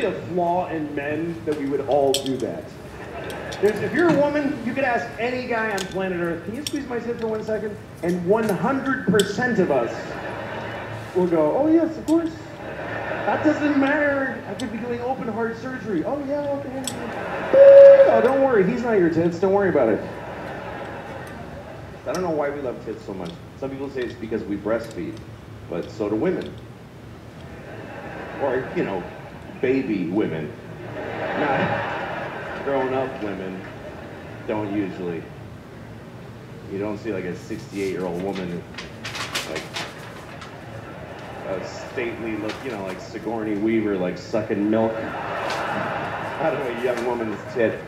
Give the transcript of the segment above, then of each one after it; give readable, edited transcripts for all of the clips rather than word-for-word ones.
really a flaw in men that we would all do that. If you're a woman, you could ask any guy on planet Earth, can you squeeze my tit for 1 second? And 100% of us will go, oh yes, of course. That doesn't matter. I could be doing open heart surgery. Oh yeah, okay. Oh, don't worry, he's not your tits. Don't worry about it. I don't know why we love tits so much. Some people say it's because we breastfeed, but so do women. Or, you know, baby women. Not grown-up women don't usually. You don't see like a 68-year-old woman, like a stately look, you know, like Sigourney Weaver, like sucking milk out of a young woman's tit.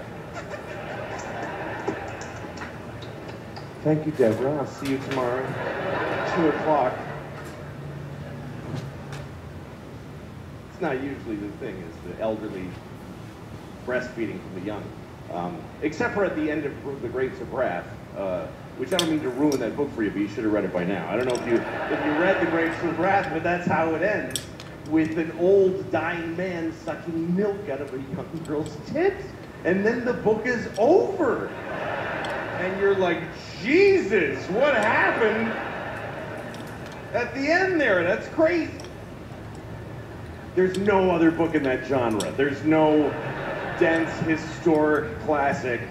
Thank you, Deborah. I'll see you tomorrow, 2 o'clock. It's not usually the thing, is the elderly breastfeeding from the young. Except for at the end of The Grapes of Wrath, which I don't mean to ruin that book for you, but you should have read it by now. I don't know if you read The Grapes of Wrath, but that's how it ends, with an old dying man sucking milk out of a young girl's tits, and then the book is over. And you're like, Jesus, what happened at the end there? That's crazy. There's no other book in that genre. There's no dense historic classic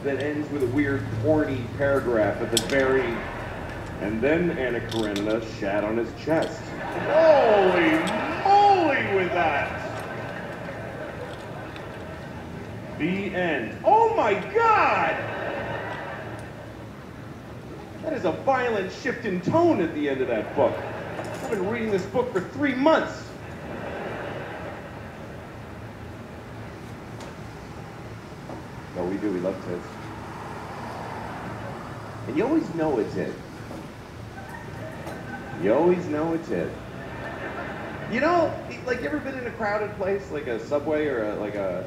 that ends with a weird corny paragraph at the very, and then Anna Karenina shat on his chest. Holy moly with that! The end. Oh my God! That is a violent shift in tone at the end of that book. I've been reading this book for 3 months. No, we do. We love tits. And you always know a tit. You always know a tit. You know, like, you ever been in a crowded place, like a subway or a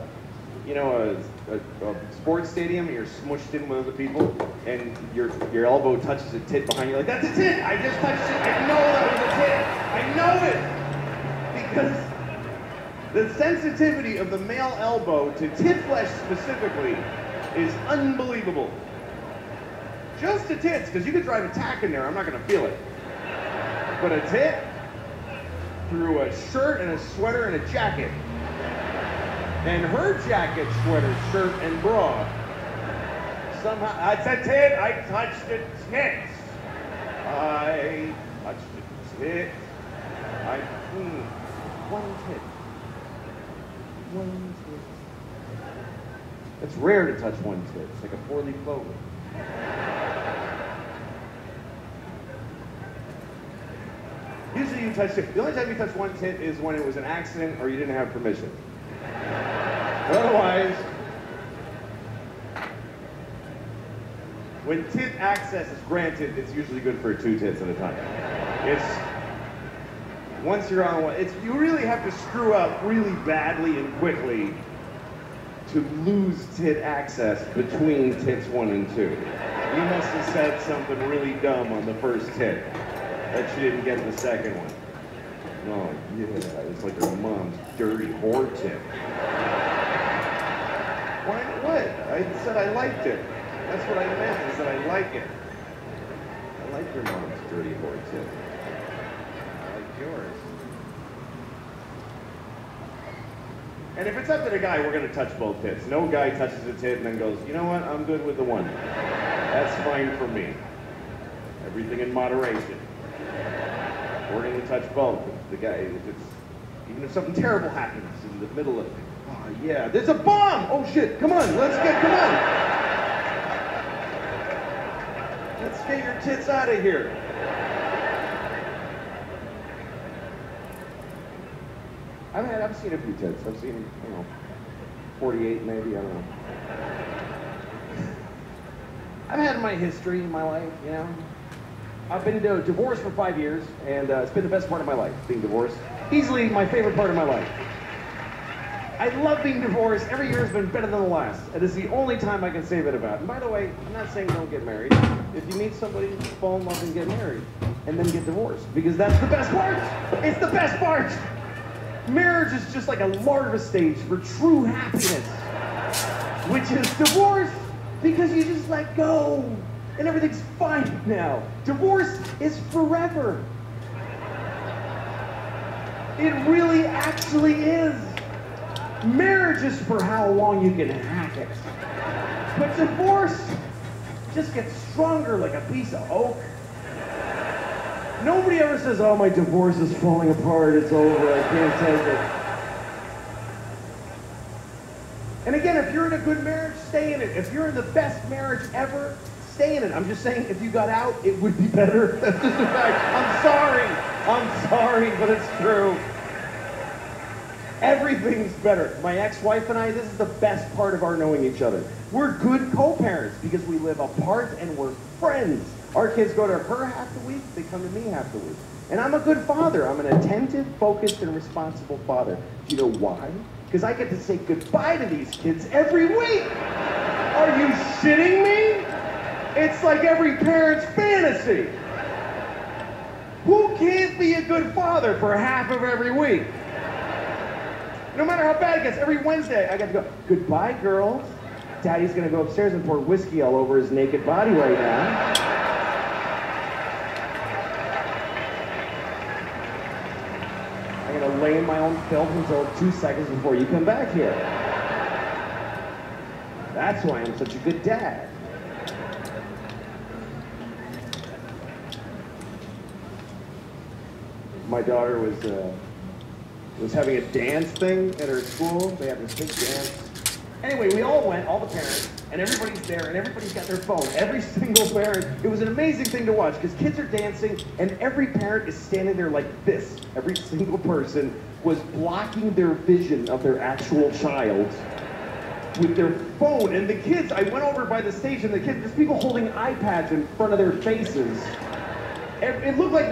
sports stadium, and you're smushed in with other people, and your elbow touches a tit behind you, like, that's a tit! I just touched it! I know that was a tit! I know it! Because the sensitivity of the male elbow to tit flesh specifically is unbelievable. Just to tits, because you could drive a tack in there, I'm not going to feel it. But a tit, through a shirt and a sweater and a jacket, and her jacket, sweater, shirt, and bra, somehow, that's a tit, I touched a tit. I touched a tit. One tit. One tit. It's rare to touch one tit. It's like a 4-leaf clover. Usually you touch it. The only time you touch one tit is when it was an accident or you didn't have permission. Otherwise, when tit access is granted, it's usually good for 2 tits at a time. Once you're on one, you really have to screw up really badly and quickly to lose tit access between tits 1 and 2. You must have said something really dumb on the first tit that you didn't get the second one. Oh, yeah, it's like your mom's dirty whore tit. What? I said I liked it. That's what I meant, is that I like it. I like your mom's dirty whore tit. I like yours. And if it's up to the guy, we're going to touch both tits. No guy touches a tit and then goes, you know what, I'm good with the one. That's fine for me. Everything in moderation. We're going to touch both. The guy, even if something terrible happens in the middle of it. Oh, yeah, there's a bomb! Oh, shit, come on, come on! Let's get your tits out of here. I've seen a few tits. I've seen, 48 maybe, I don't know. I've had my history in my life, I've been divorced for 5 years, and it's been the best part of my life, being divorced. Easily my favorite part of my life. I love being divorced. Every year has been better than the last. It is the only time I can say that about. And by the way, I'm not saying don't get married. If you meet somebody, fall in love and get married, and then get divorced, because that's the best part. It's the best part. Marriage is just like a larva stage for true happiness, which is divorce, because you just let go and everything's fine now. Divorce is forever. It really actually is. Marriage is for how long you can hack it. But divorce just gets stronger like a piece of oak. Nobody ever says, oh, my divorce is falling apart, it's over, I can't take it. And again, if you're in a good marriage, stay in it. If you're in the best marriage ever, stay in it. I'm just saying, if you got out, it would be better. That's just a fact. I'm sorry, but it's true. Everything's better. My ex-wife and I, this is the best part of our knowing each other. We're good co-parents because we live apart and we're friends. Our kids go to her half the week, they come to me half the week. And I'm a good father. I'm an attentive, focused, and responsible father. Do you know why? Because I get to say goodbye to these kids every week. Are you shitting me? It's like every parent's fantasy. Who can't be a good father for half of every week? No matter how bad it gets, every Wednesday I got to go, goodbye, girls. Daddy's going to go upstairs and pour whiskey all over his naked body right now. I'm going to lay in my own filth until 2 seconds before you come back here. That's why I'm such a good dad. My daughter was having a dance thing at her school. They had this big dance. Anyway, we all went, all the parents, and everybody's there, and everybody's got their phone. Every single parent. It was an amazing thing to watch, because kids are dancing, and every parent is standing there like this. Every single person was blocking their vision of their actual child with their phone. And the kids, I went over by the stage, and the kids, there's people holding iPads in front of their faces. It looked like